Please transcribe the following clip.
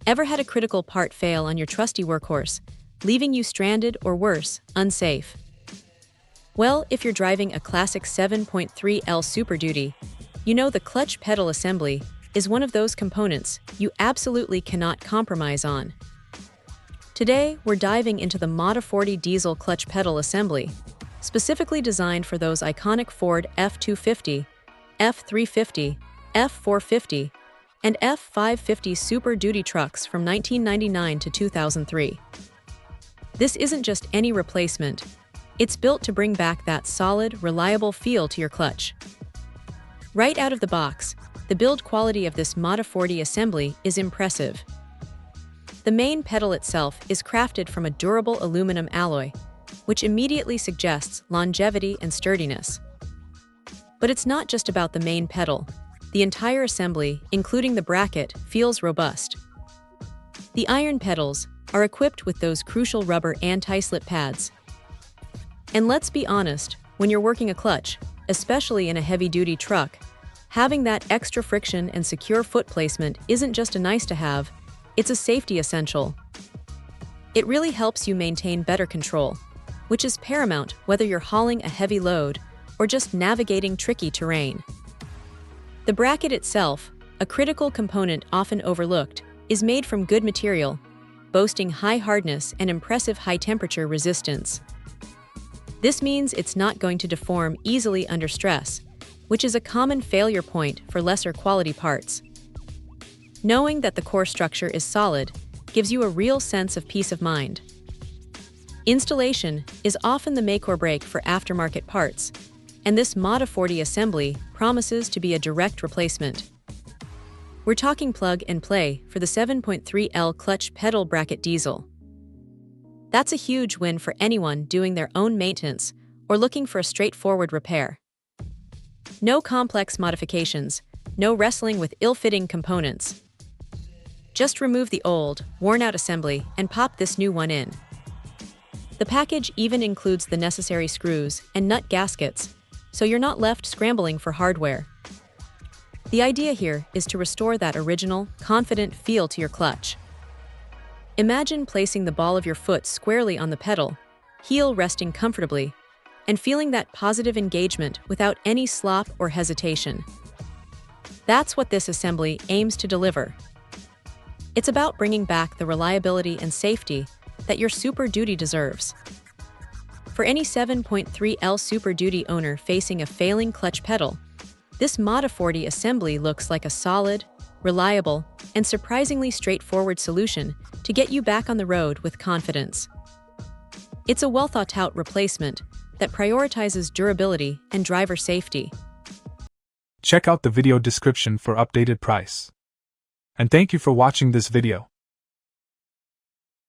Ever had a critical part fail on your trusty workhorse, leaving you stranded or worse, unsafe? Well, if you're driving a classic 7.3L Super Duty, you know the clutch pedal assembly is one of those components you absolutely cannot compromise on. Today, we're diving into the Motoforti diesel clutch pedal assembly, specifically designed for those iconic Ford F250, F350, F450, and F550 Super Duty trucks from 1999 to 2003. This isn't just any replacement, it's built to bring back that solid, reliable feel to your clutch. Right out of the box, the build quality of this Motoforti assembly is impressive. The main pedal itself is crafted from a durable aluminum alloy, which immediately suggests longevity and sturdiness. But it's not just about the main pedal. The entire assembly, including the bracket, feels robust. The iron pedals are equipped with those crucial rubber anti-slip pads. And let's be honest, when you're working a clutch, especially in a heavy-duty truck, having that extra friction and secure foot placement isn't just a nice-to-have, it's a safety essential. It really helps you maintain better control, which is paramount whether you're hauling a heavy load or just navigating tricky terrain. The bracket itself, a critical component often overlooked, is made from good material, boasting high hardness and impressive high-temperature resistance. This means it's not going to deform easily under stress, which is a common failure point for lesser quality parts. Knowing that the core structure is solid gives you a real sense of peace of mind. Installation is often the make or break for aftermarket parts, and this Motoforti assembly promises to be a direct replacement. We're talking plug and play for the 7.3L clutch pedal bracket diesel. That's a huge win for anyone doing their own maintenance or looking for a straightforward repair. No complex modifications, no wrestling with ill-fitting components. Just remove the old, worn-out assembly and pop this new one in. The package even includes the necessary screws and nut gaskets, so you're not left scrambling for hardware. The idea here is to restore that original, confident feel to your clutch. Imagine placing the ball of your foot squarely on the pedal, heel resting comfortably, and feeling that positive engagement without any slop or hesitation. That's what this assembly aims to deliver. It's about bringing back the reliability and safety that your Super Duty deserves. For any 7.3L Super Duty owner facing a failing clutch pedal, this Motoforti assembly looks like a solid, reliable, and surprisingly straightforward solution to get you back on the road with confidence. It's a well-thought-out replacement that prioritizes durability and driver safety. Check out the video description for updated price. And thank you for watching this video.